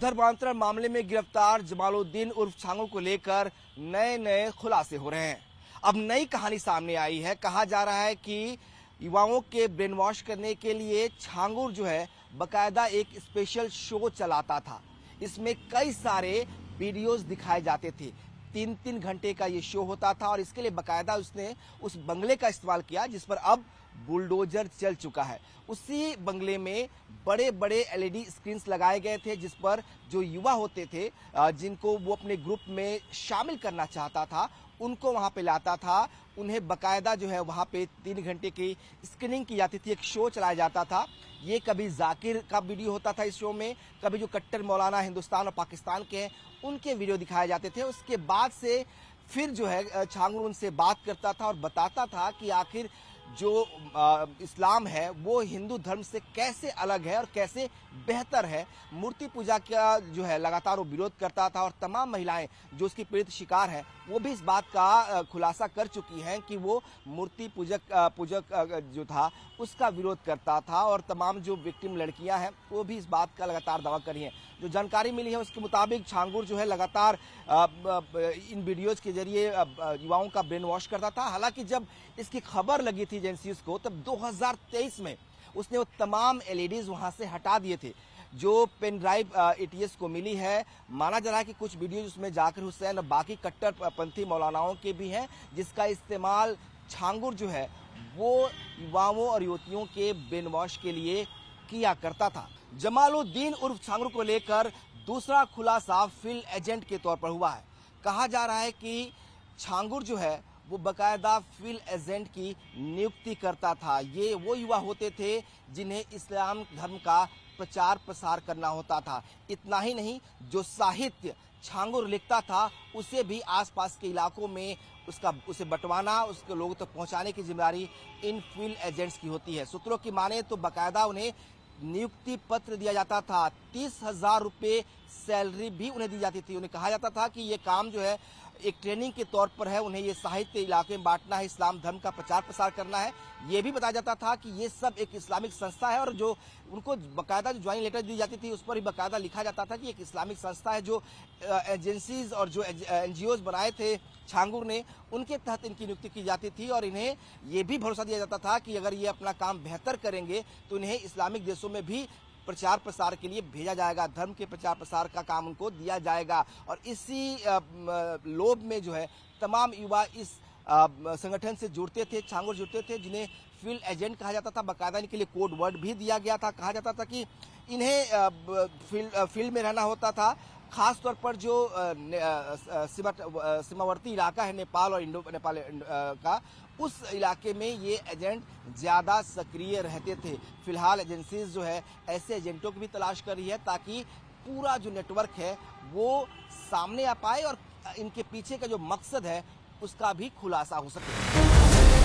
धर्मांतरण मामले में गिरफ्तार जमालुद्दीन उर्फ छांगू को लेकर नए नए खुलासे हो रहे हैं। अब नई कहानी सामने आई है। कहा जा रहा है कि युवाओं के ब्रेन वॉश करने के लिए छांगुर जो है बकायदा एक स्पेशल शो चलाता था। इसमें कई सारे वीडियोस दिखाए जाते थे। 3-3 घंटे का ये शो होता था और इसके लिए बकायदा उसने उस बंगले का इस्तेमाल किया जिस पर अब बुलडोजर चल चुका है। उसी बंगले में बड़े बड़े एलईडी स्क्रीन्स लगाए गए थे जिस पर जो युवा होते थे जिनको वो अपने ग्रुप में शामिल करना चाहता था उनको वहां पे लाता था। उन्हें बकायदा जो है वहां पे 3 घंटे की स्क्रीनिंग की जाती थी, एक शो चलाया जाता था। ये कभी जाकिर का वीडियो होता था इस शो में, कभी जो कट्टर मौलाना हिंदुस्तान और पाकिस्तान के हैं उनके वीडियो दिखाए जाते थे। उसके बाद से फिर जो है छांगुर उनसे बात करता था और बताता था कि आखिर जो इस्लाम है वो हिंदू धर्म से कैसे अलग है और कैसे बेहतर है। मूर्ति पूजा का जो है लगातार वो विरोध करता था और तमाम महिलाएं जो उसकी पीड़ित शिकार हैं वो भी इस बात का खुलासा कर चुकी हैं कि वो मूर्ति पूजक जो था उसका विरोध करता था और तमाम जो विक्टिम लड़कियां हैं वो भी इस बात का लगातार दावा कर रही हैं। जो जानकारी मिली है उसके मुताबिक छांगुर जो है लगातार इन वीडियोज के जरिए युवाओं का ब्रेन वॉश करता था। हालांकि जब इसकी खबर लगी थी एजेंसीज को तब 2023 में उसने वो तमाम एलईडीज वहां से हटा दिए थे। जो पेन ड्राइव एटीएस को मिली है, माना जा रहा है कि कुछ वीडियोज उसमें जाकिर हुसैन और बाकी कट्टरपंथी मौलानाओं के भी हैं जिसका इस्तेमाल छांगुर जो है वो युवाओं और युवतियों के ब्रेन वॉश के लिए किया करता था। जमालुद्दीन उर्फ छांगुर को लेकर दूसरा खुलासा फील्ड एजेंट के तौर पर हुआ है। कहा जा रहा है कि छांगुर जो है वो बकायदा फील्ड एजेंट की नियुक्ति करता था। ये वो युवा होते थे जिन्हें इस्लाम धर्म का प्रचार प्रसार करना होता था। इतना ही नहीं, जो साहित्य छांगुर लिखता था उसे भी आसपास के इलाकों में उसे बंटवाना, उसके लोगों तक पहुंचाने की जिम्मेदारी इन फील्ड एजेंट्स की होती है। सूत्रों की माने तो बकायदा उन्हें नियुक्ति पत्र दिया जाता था। 30,000 रुपये सैलरी भी उन्हें दी जाती थी। उन्हें कहा जाता था कि ये काम जो है एक ट्रेनिंग के तौर पर है, उन्हें ये साहित्य इलाके में बांटना है, इस्लाम धर्म का प्रचार प्रसार करना है। ये भी बताया जाता था कि ये सब एक इस्लामिक संस्था है और जो उनको बकायदा जो ज्वाइनिंग लेटर दी जाती थी उस पर भी बकायदा लिखा जाता था कि एक इस्लामिक संस्था है। जो एजेंसीज और जो एनजीओज बनाए थे छांगुर ने उनके तहत इनकी नियुक्ति की जाती थी और इन्हें ये भी भरोसा दिया जाता था कि अगर ये अपना काम बेहतर करेंगे तो इन्हें इस्लामिक देशों में भी प्रचार प्रसार के लिए भेजा जाएगा, धर्म के प्रचार प्रसार का काम उनको दिया जाएगा। और इसी लोभ में जो है तमाम युवा इस संगठन से जुड़ते थे, छांगुर जुड़ते थे, जिन्हें फील्ड एजेंट कहा जाता था। बाकायदा इनके लिए कोड वर्ड भी दिया गया था। कहा जाता था कि इन्हें फील्ड में रहना होता था। खास तौर पर जो सीमावर्ती इलाका है नेपाल और इंडो नेपाल का, उस इलाके में ये एजेंट ज्यादा सक्रिय रहते थे। फिलहाल एजेंसीज जो है ऐसे एजेंटों की भी तलाश कर रही है ताकि पूरा जो नेटवर्क है वो सामने आ पाए और इनके पीछे का जो मकसद है उसका भी खुलासा हो सके।